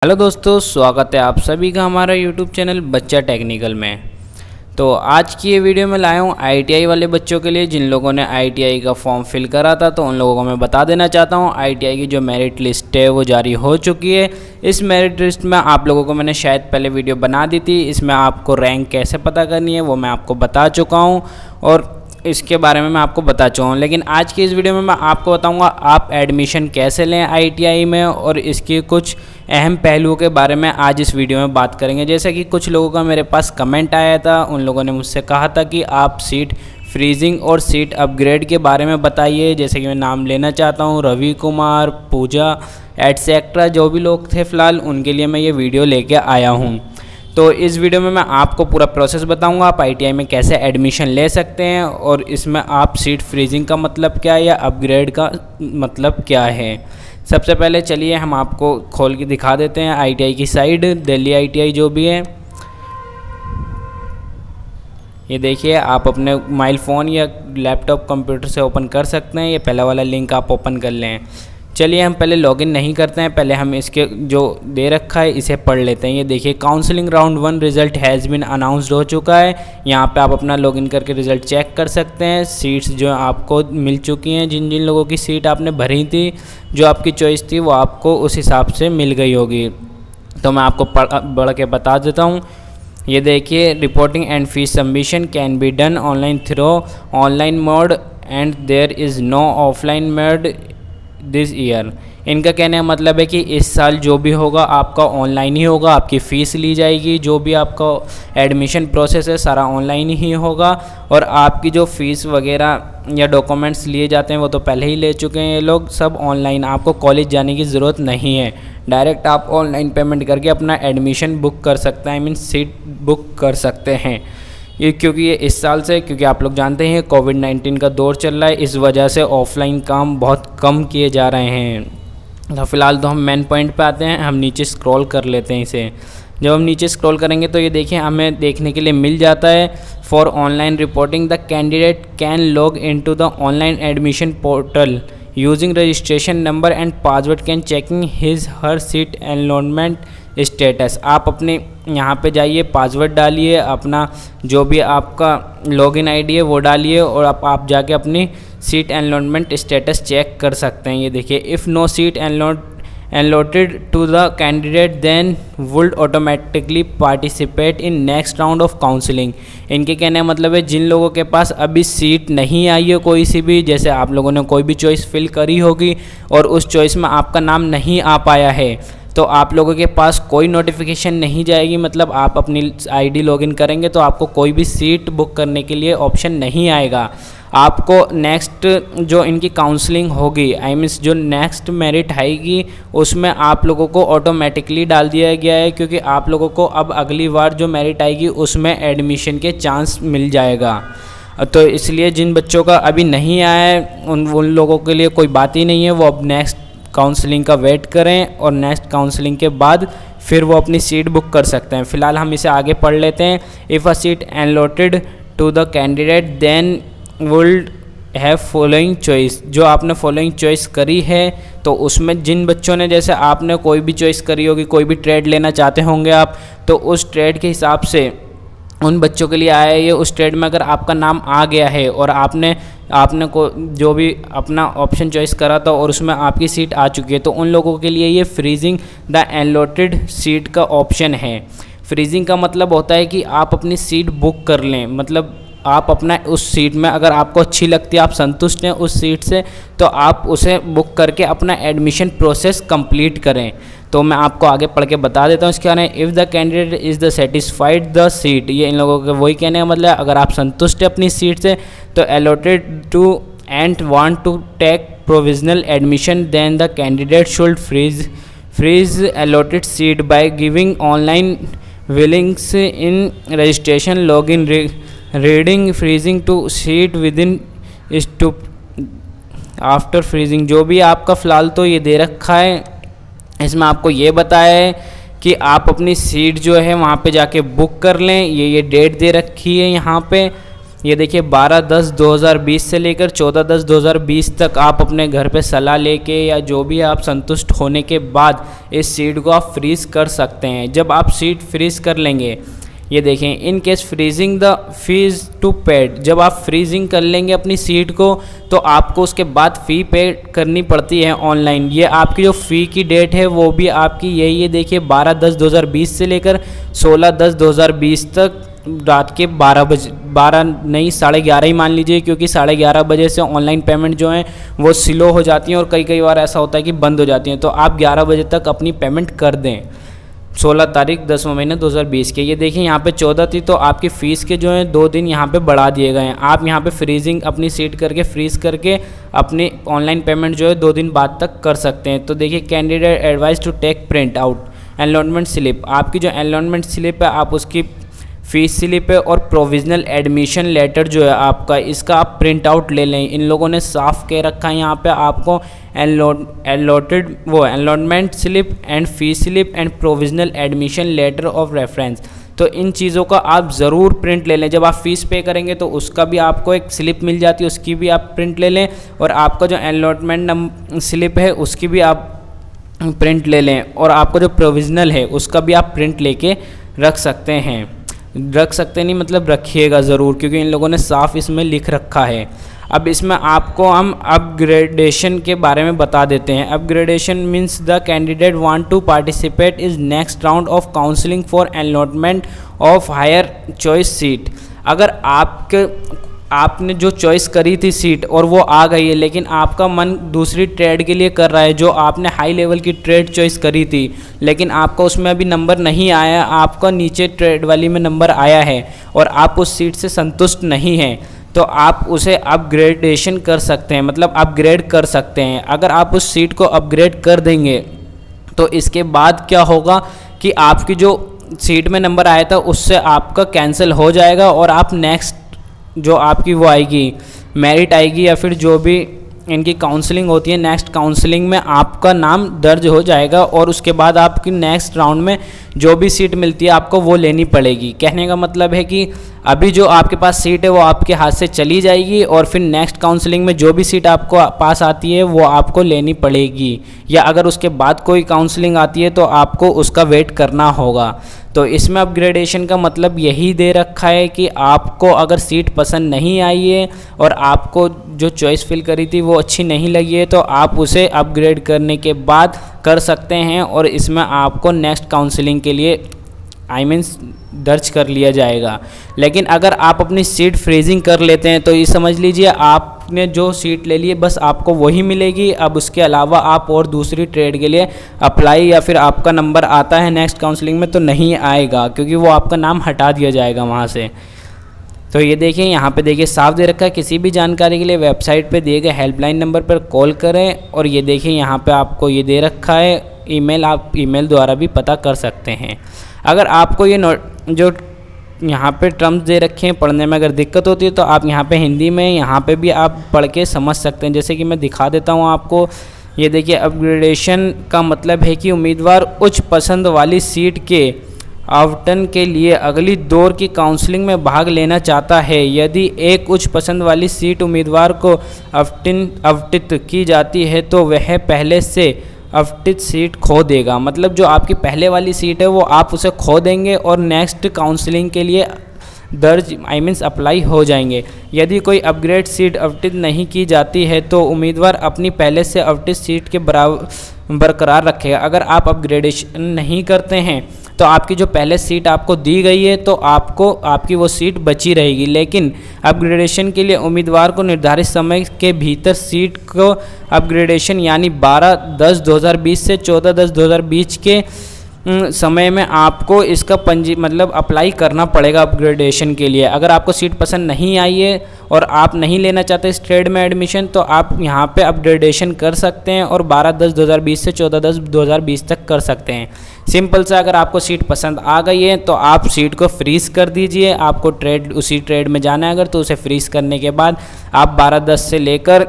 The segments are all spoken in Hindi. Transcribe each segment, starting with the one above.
हेलो दोस्तों, स्वागत है आप सभी का हमारा यूट्यूब चैनल बच्चा टेक्निकल में। तो आज की ये वीडियो में लाया हूँ आईटीआई वाले बच्चों के लिए जिन लोगों ने आईटीआई का फॉर्म फिल करा था। तो उन लोगों को मैं बता देना चाहता हूँ आईटीआई की जो मेरिट लिस्ट है वो जारी हो चुकी है। इस मेरिट लिस्ट में आप लोगों को मैंने शायद पहले वीडियो बना दी थी, इसमें आपको रैंक कैसे पता करनी है वो मैं आपको बता चुका हूँ और इसके बारे में मैं आपको बता चुका हूँ। लेकिन आज की इस वीडियो में मैं आपको बताऊंगा आप एडमिशन कैसे लें आईटीआई में और इसके कुछ अहम पहलुओं के बारे में आज इस वीडियो में बात करेंगे। जैसे कि कुछ लोगों का मेरे पास कमेंट आया था, उन लोगों ने मुझसे कहा था कि आप सीट फ्रीजिंग और सीट अपग्रेड के बारे में बताइए। जैसे कि मैं नाम लेना चाहता हूँ, रवि कुमार, पूजा एटसेट्रा, जो भी लोग थे फ़िलहाल उनके लिए मैं ये वीडियो लेके आया हूँ। तो इस वीडियो में मैं आपको पूरा प्रोसेस बताऊंगा आप आईटीआई में कैसे एडमिशन ले सकते हैं और इसमें आप सीट फ्रीजिंग का मतलब क्या है या अपग्रेड का मतलब क्या है। सबसे पहले चलिए हम आपको खोल के दिखा देते हैं आईटीआई की साइट, दिल्ली आईटीआई जो भी है। ये देखिए, आप अपने मोबाइल फ़ोन या लैपटॉप कंप्यूटर से ओपन कर सकते हैं। ये पहला वाला लिंक आप ओपन कर लें। चलिए हम पहले लॉगिन नहीं करते हैं, पहले हम इसके जो दे रखा है इसे पढ़ लेते हैं। ये देखिए, counselling round 1 result has been announced हो चुका है। यहाँ पे आप अपना लॉगिन करके रिज़ल्ट चेक कर सकते हैं। सीट्स जो आपको मिल चुकी हैं, जिन जिन लोगों की सीट आपने भरी थी, जो आपकी चॉइस थी वो आपको उस हिसाब से मिल गई होगी। तो मैं आपको बढ़ के बता देता हूँ। ये देखिए, reporting and fees submission can be done online through online mode and there is no offline mode this year. इनका कहने का मतलब है कि इस साल जो भी होगा आपका ऑनलाइन ही होगा, आपकी फ़ीस ली जाएगी, जो भी आपका एडमिशन प्रोसेस है सारा ऑनलाइन ही होगा और आपकी जो फ़ीस वगैरह या डॉक्यूमेंट्स लिए जाते हैं वो तो पहले ही ले चुके हैं ये लोग, सब ऑनलाइन। आपको कॉलेज जाने की ज़रूरत नहीं है, डायरेक्ट आप ऑनलाइन पेमेंट करके अपना एडमिशन बुक कर सकते हैं, आई मीन सीट बुक कर सकते हैं। ये क्योंकि ये इस साल से, क्योंकि आप लोग जानते हैं कोविड-19 का दौर चल रहा है, इस वजह से ऑफलाइन काम बहुत कम किए जा रहे हैं। तो फ़िलहाल तो हम मेन पॉइंट पे आते हैं, हम नीचे स्क्रॉल कर लेते हैं इसे। जब हम नीचे स्क्रॉल करेंगे तो ये देखिए हमें देखने के लिए मिल जाता है for online reporting the candidate can log into the online admission portal using registration number and password can checking his her seat enrolment status. आप अपने यहाँ पे जाइए, पासवर्ड डालिए, अपना जो भी आपका लॉगिन आईडी है वो डालिए और आप जाके अपनी सीट एनरोलमेंट स्टेटस चेक कर सकते हैं। ये देखिए, if no seat allotted to the candidate then would automatically participate in next round of counseling। इनके कहने का मतलब है जिन लोगों के पास अभी सीट नहीं आई है कोई सी भी, जैसे आप लोगों ने कोई भी चॉइस फिल करी होगी और उस चॉइस में आपका नाम नहीं आ पाया है, तो आप लोगों के पास कोई नोटिफिकेशन नहीं जाएगी। मतलब आप अपनी आईडी लॉगिन करेंगे तो आपको कोई भी सीट बुक करने के लिए ऑप्शन नहीं आएगा। आपको नेक्स्ट जो इनकी काउंसलिंग होगी, आई मीन्स जो नेक्स्ट मेरिट आएगी उसमें आप लोगों को ऑटोमेटिकली डाल दिया गया है, क्योंकि आप लोगों को अब अगली बार जो मेरिट आएगी उसमें एडमिशन के चांस मिल जाएगा। तो इसलिए जिन बच्चों का अभी नहीं आया है उन लोगों के लिए कोई बात ही नहीं है, वो अब नेक्स्ट काउंसलिंग का वेट करें और नेक्स्ट काउंसलिंग के बाद फिर वो अपनी सीट बुक कर सकते हैं। फ़िलहाल हम इसे आगे पढ़ लेते हैं। If a seat allotted to the candidate then would have following choice. जो आपने फॉलोइंग चॉइस करी है तो उसमें जिन बच्चों ने, जैसे आपने कोई भी चॉइस करी होगी, कोई भी ट्रेड लेना चाहते होंगे आप, तो उस ट्रेड के हिसाब से उन बच्चों के लिए आया है ये। उस ट्रेड में अगर आपका नाम आ गया है और आपने को जो भी अपना ऑप्शन चॉइस करा था और उसमें आपकी सीट आ चुकी है, तो उन लोगों के लिए ये फ्रीजिंग द एलॉटेड सीट का ऑप्शन है। फ्रीजिंग का मतलब होता है कि आप अपनी सीट बुक कर लें, मतलब आप अपना उस सीट में अगर आपको अच्छी लगती है, आप संतुष्ट हैं उस सीट से, तो आप उसे बुक करके अपना एडमिशन प्रोसेस कंप्लीट करें। तो मैं आपको आगे पढ़ के बता देता हूँ इसके बारे में। If the candidate is the satisfied the seat, ये इन लोगों के वही कहने का मतलब है, अगर आप संतुष्ट हैं अपनी सीट से तो allotted to and want to take provisional admission then the candidate should freeze allotted seat by giving online willings in registration login reading freezing to seat within two after freezing. जो भी आपका फ़िलहाल तो ये दे रखा है, इसमें आपको ये बताया है कि आप अपनी सीट जो है वहाँ पे जाके बुक कर लें। ये डेट दे रखी है यहाँ पे ये देखिए 12/10/2020 से लेकर 14/10/2020 तक आप अपने घर पे सलाह लेके या जो भी आप संतुष्ट होने के बाद इस सीट को आप फ्रीज़ कर सकते हैं। जब आप सीट फ्रीज़ कर लेंगे, ये देखें, in case freezing the fees to paid, जब आप फ्रीजिंग कर लेंगे अपनी सीट को तो आपको उसके बाद फ़ी पे करनी पड़ती है ऑनलाइन। ये आपकी जो फ़ी की डेट है वो भी आपकी यही है, देखिए 12/10/2020 से लेकर 16/10/2020 तक रात के 12 बजे, 12 नहीं 11:30 ही मान लीजिए, क्योंकि 11:30 बजे से ऑनलाइन पेमेंट जो है वो स्लो हो जाती हैं और कई बार ऐसा होता है कि बंद हो जाती हैं। तो आप 11 बजे तक अपनी पेमेंट कर दें 16 तारीख 10वां महीना 2020 के। ये देखिए यहाँ पे 14 थी तो आपकी फ़ीस के जो हैं 2 दिन यहाँ पे बढ़ा दिए गए हैं। आप यहाँ पे फ्रीजिंग अपनी सीट करके फ्रीज़ करके अपनी ऑनलाइन पेमेंट जो है 2 दिन बाद तक कर सकते हैं। तो देखिए, candidate advice to take print out allotment slip, आपकी जो अलॉटमेंट स्लिप है आप उसकी फ़ीस स्लिप है और प्रोविज़नल एडमिशन लेटर जो है आपका, इसका आप प्रिंट आउट ले लें। इन लोगों ने साफ कह रखा है यहाँ पे आपको allotment slip and fees slip and provisional admission letter of reference. तो इन चीज़ों का आप ज़रूर प्रिंट ले लें। जब आप फ़ीस पे करेंगे तो उसका भी आपको एक स्लिप मिल जाती है, उसकी भी आप प्रिंट ले लें, और आपका जो अलॉटमेंट स्लिप है उसकी भी आप प्रिंट ले लें, और आपका जो प्रोविज़नल है उसका भी आप प्रिंट लेके रख सकते हैं। रख सकते नहीं मतलब रखिएगा ज़रूर, क्योंकि इन लोगों ने साफ इसमें लिख रखा है। अब इसमें आपको हम अपग्रेडेशन के बारे में बता देते हैं। Upgradation means the candidate want to participate is next round of counselling for allotment of higher choice seat. अगर आपने जो चॉइस करी थी सीट और वो आ गई है, लेकिन आपका मन दूसरी ट्रेड के लिए कर रहा है, जो आपने हाई लेवल की ट्रेड चॉइस करी थी लेकिन आपका उसमें अभी नंबर नहीं आया, आपका नीचे ट्रेड वाली में नंबर आया है और आप उस सीट से संतुष्ट नहीं हैं, तो आप उसे अपग्रेडेशन कर सकते हैं, मतलब अपग्रेड कर सकते हैं। अगर आप उस सीट को अपग्रेड कर देंगे तो इसके बाद क्या होगा कि आपकी जो सीट में नंबर आया था उससे आपका कैंसिल हो जाएगा और आप नेक्स्ट जो आपकी वो आएगी मेरिट आएगी या फिर जो भी इनकी काउंसलिंग होती है, नेक्स्ट काउंसलिंग में आपका नाम दर्ज हो जाएगा और उसके बाद आपकी नेक्स्ट राउंड में जो भी सीट मिलती है आपको वो लेनी पड़ेगी। कहने का मतलब है कि अभी जो आपके पास सीट है वो आपके हाथ से चली जाएगी और फिर नेक्स्ट काउंसलिंग में जो भी सीट आपको पास आती है वो आपको लेनी पड़ेगी, या अगर उसके बाद कोई काउंसलिंग आती है तो आपको उसका वेट करना होगा। तो इसमें अपग्रेडेशन का मतलब यही दे रखा है कि आपको अगर सीट पसंद नहीं आई है और आपको जो चॉइस फिल करी थी वो अच्छी नहीं लगी है तो आप उसे अपग्रेड करने के बाद कर सकते हैं और इसमें आपको नेक्स्ट काउंसलिंग के लिए दर्ज कर लिया जाएगा। लेकिन अगर आप अपनी सीट फ्रीजिंग कर लेते हैं तो ये समझ लीजिए आपने जो सीट ले ली है बस आपको वही मिलेगी। अब उसके अलावा आप और दूसरी ट्रेड के लिए अप्लाई या फिर आपका नंबर आता है नेक्स्ट काउंसलिंग में तो नहीं आएगा, क्योंकि वो आपका नाम हटा दिया जाएगा वहाँ से। तो ये देखिए यहाँ पे देखिए साफ दे रखा है, किसी भी जानकारी के लिए वेबसाइट पे दिए गए हेल्पलाइन नंबर पर कॉल करें। और ये देखिए यहाँ पे आपको ये दे रखा है ईमेल, आप ईमेल द्वारा भी पता कर सकते हैं। अगर आपको ये जो यहाँ पे टर्म्स दे रखे हैं पढ़ने में अगर दिक्कत होती है तो आप यहाँ पे हिंदी में यहाँ पे भी आप पढ़ के समझ सकते हैं। जैसे कि मैं दिखा देता हूँ आपको। ये देखिए, अपग्रेडेशन का मतलब है कि उम्मीदवार उच्च पसंद वाली सीट के आवंटन के लिए अगली दौर की काउंसलिंग में भाग लेना चाहता है। यदि एक उच्च पसंद वाली सीट उम्मीदवार को आवंटित की जाती है तो वह पहले से आवंटित सीट खो देगा, मतलब जो आपकी पहले वाली सीट है वो आप उसे खो देंगे और नेक्स्ट काउंसलिंग के लिए दर्ज अप्लाई हो जाएंगे। यदि कोई अपग्रेड सीट आवंटित नहीं की जाती है तो उम्मीदवार अपनी पहले से आवंटित सीट के बरकरार रखेगा। अगर आप अपग्रेडेशन नहीं करते हैं तो आपकी जो पहले सीट आपको दी गई है तो आपकी वो सीट बची रहेगी, लेकिन अपग्रेडेशन के लिए उम्मीदवार को निर्धारित समय के भीतर सीट को अपग्रेडेशन यानी 12/10/2020 से 14/10/2020 के समय में आपको इसका अप्लाई करना पड़ेगा अपग्रेडेशन के लिए। अगर आपको सीट पसंद नहीं आई है और आप नहीं लेना चाहते इस ट्रेड में एडमिशन तो आप यहाँ पे अपग्रेडेशन कर सकते हैं और 12/10/2020 से 14/10/2020 तक कर सकते हैं। सिंपल सा, अगर आपको सीट पसंद आ गई है तो आप सीट को फ्रीज कर दीजिए। आपको उसी ट्रेड में जाना है अगर तो उसे फ्रीज करने के बाद आप 12/10 से लेकर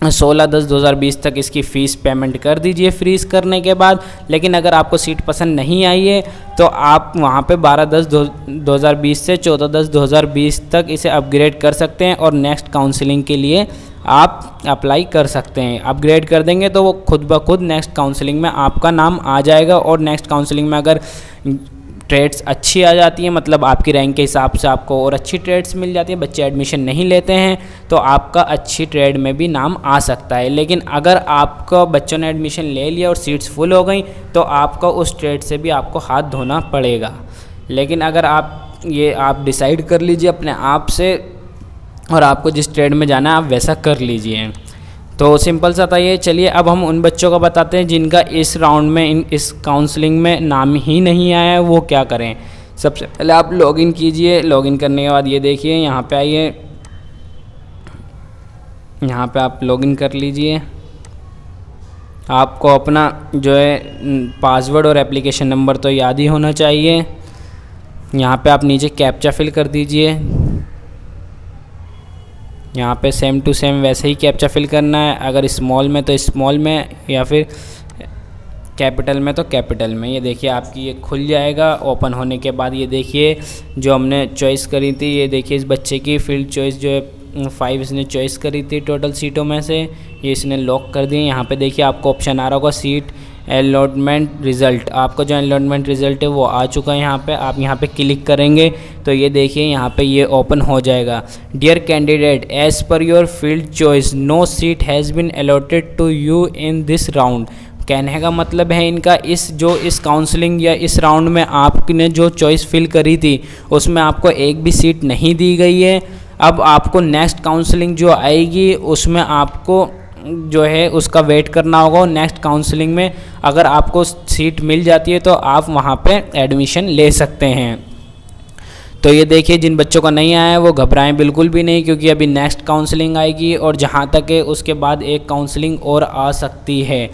16/10/2020 तक इसकी फ़ीस पेमेंट कर दीजिए फ्रीज़ करने के बाद। लेकिन अगर आपको सीट पसंद नहीं आई है तो आप वहाँ पे 12/10/2020 से 14/10/2020 तक इसे अपग्रेड कर सकते हैं और नेक्स्ट काउंसलिंग के लिए आप अप्लाई कर सकते हैं। अपग्रेड कर देंगे तो वो खुद ब खुद नेक्स्ट काउंसलिंग में आपका नाम आ जाएगा। और नेक्स्ट काउंसलिंग में अगर ट्रेड्स अच्छी आ जाती हैं, मतलब आपकी रैंक के हिसाब से आपको और अच्छी ट्रेड्स मिल जाती हैं, बच्चे एडमिशन नहीं लेते हैं, तो आपका अच्छी ट्रेड में भी नाम आ सकता है। लेकिन अगर आपका बच्चों ने एडमिशन ले लिया और सीट्स फुल हो गई तो आपका उस ट्रेड से भी आपको हाथ धोना पड़ेगा। लेकिन अगर आप डिसाइड कर लीजिए अपने आप से और आपको जिस ट्रेड में जाना है आप वैसा कर लीजिए। तो सिंपल सा था ये। चलिए अब हम उन बच्चों का बताते हैं जिनका इस राउंड में इस काउंसलिंग में नाम ही नहीं आया है, वो क्या करें। सबसे पहले आप लॉगिन कीजिए। लॉगिन करने के बाद ये देखिए यहाँ पे आइए, यहाँ पे आप लॉगिन कर लीजिए। आपको अपना जो है पासवर्ड और एप्लीकेशन नंबर तो याद ही होना चाहिए। यहाँ पे आप नीचे कैप्चा फिल कर दीजिए। यहाँ पे सेम टू सेम वैसे ही कैप्चा फिल करना है। अगर स्मॉल में तो स्मॉल में, या फिर कैपिटल में तो कैपिटल में। ये देखिए आपकी ये खुल जाएगा। ओपन होने के बाद ये देखिए जो हमने चॉइस करी थी, ये देखिए इस बच्चे की फील्ड चॉइस जो है 5 इसने चॉइस करी थी टोटल सीटों में से, ये इसने लॉक कर दिए। यहाँ पे देखिए आपको ऑप्शन आ रहा होगा सीट अलॉटमेंट रिज़ल्ट। आपका जो अलॉटमेंट रिज़ल्ट है वो आ चुका है। यहाँ पे आप यहाँ पे क्लिक करेंगे तो ये देखिए यहाँ पे ये ओपन हो जाएगा। Dear candidate, as per your field choice no seat has been allotted to you in this round. कहने का मतलब है इनका इस काउंसलिंग या इस राउंड में आपने जो चॉइस फिल करी थी उसमें आपको एक भी सीट नहीं दी गई है। अब आपको नेक्स्ट काउंसलिंग जो आएगी उसमें आपको जो है उसका वेट करना होगा। नेक्स्ट काउंसलिंग में अगर आपको सीट मिल जाती है तो आप वहाँ पे एडमिशन ले सकते हैं। तो ये देखिए जिन बच्चों का नहीं आया है वो घबराएं बिल्कुल भी नहीं, क्योंकि अभी नेक्स्ट काउंसलिंग आएगी और जहाँ तक है उसके बाद एक काउंसलिंग और आ सकती है।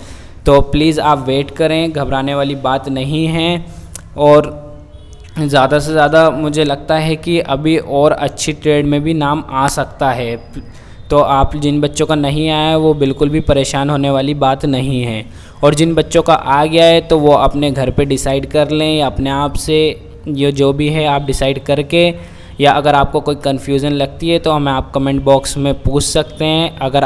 तो प्लीज़ आप वेट करें, घबराने वाली बात नहीं है। और ज़्यादा से ज़्यादा मुझे लगता है कि अभी और अच्छी ट्रेड में भी नाम आ सकता है। तो आप जिन बच्चों का नहीं आया है वो बिल्कुल भी परेशान होने वाली बात नहीं है। और जिन बच्चों का आ गया है तो वो अपने घर पे डिसाइड कर लें या अपने आप से, ये जो भी है आप डिसाइड करके, या अगर आपको कोई कन्फ्यूज़न लगती है तो हमें आप कमेंट बॉक्स में पूछ सकते हैं। अगर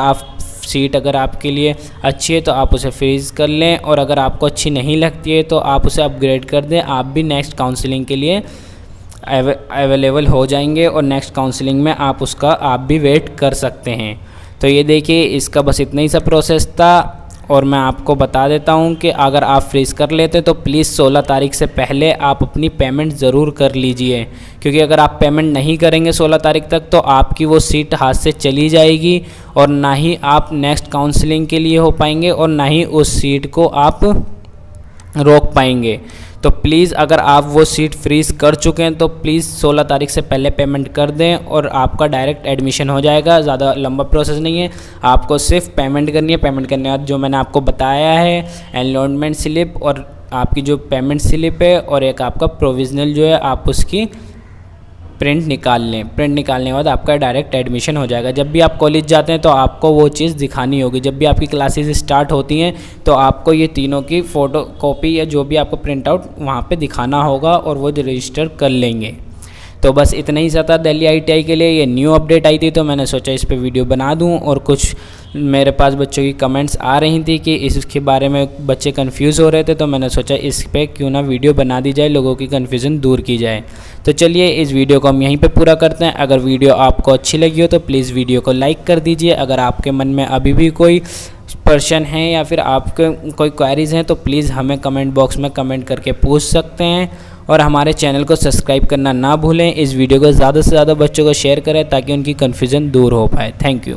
आपके लिए अच्छी है तो आप उसे फ्रीज़ कर लें, और अगर आपको अच्छी नहीं लगती है तो आप उसे अपग्रेड कर दें। आप भी नेक्स्ट काउंसलिंग के लिए अवेलेबल हो जाएंगे और नेक्स्ट काउंसलिंग में आप भी वेट कर सकते हैं। तो ये देखिए इसका बस इतना ही सा प्रोसेस था। और मैं आपको बता देता हूँ कि अगर आप फ्रीज़ कर लेते तो प्लीज़ 16 तारीख से पहले आप अपनी पेमेंट ज़रूर कर लीजिए, क्योंकि अगर आप पेमेंट नहीं करेंगे 16 तारीख तक तो आपकी वो सीट हाथ से चली जाएगी और ना ही आप नेक्स्ट काउंसलिंग के लिए हो पाएंगे और ना ही उस सीट को आप रोक पाएंगे। तो प्लीज़ अगर आप वो सीट फ्रीज़ कर चुके हैं तो प्लीज़ 16 तारीख से पहले पेमेंट कर दें और आपका डायरेक्ट एडमिशन हो जाएगा। ज़्यादा लंबा प्रोसेस नहीं है, आपको सिर्फ पेमेंट करनी है। पेमेंट करने के बाद जो मैंने आपको बताया है एनरोलमेंट स्लिप और आपकी जो पेमेंट स्लिप है और एक आपका प्रोविज़नल जो है आप उसकी प्रिंट निकाल लें। प्रिंट निकालने के बाद आपका डायरेक्ट एडमिशन हो जाएगा। जब भी आप कॉलेज जाते हैं तो आपको वो चीज़ दिखानी होगी। जब भी आपकी क्लासेस स्टार्ट होती हैं तो आपको ये तीनों की फ़ोटो कॉपी या जो भी आपको प्रिंट आउट वहाँ पे दिखाना होगा और वो रजिस्टर कर लेंगे। तो बस इतना ही सा था दिल्ली ITI के लिए। ये न्यू अपडेट आई थी तो मैंने सोचा इस पे वीडियो बना दूं। और कुछ मेरे पास बच्चों की कमेंट्स आ रही थी कि इसके बारे में बच्चे कंफ्यूज हो रहे थे, तो मैंने सोचा इस पे क्यों ना वीडियो बना दी जाए, लोगों की कन्फ्यूज़न दूर की जाए। तो चलिए इस वीडियो को हम यहीं पे पूरा करते हैं। अगर वीडियो आपको अच्छी लगी हो तो प्लीज़ वीडियो को लाइक कर दीजिए। अगर आपके मन में अभी भी कोई प्रश्न है या फिर आपके कोई क्वेरीज़ हैं तो प्लीज़ हमें कमेंट बॉक्स में कमेंट करके पूछ सकते हैं। और हमारे चैनल को सब्सक्राइब करना ना भूलें। इस वीडियो को ज़्यादा से ज़्यादा बच्चों को शेयर करें ताकि उनकी कन्फ्यूज़न दूर हो पाए। Thank you.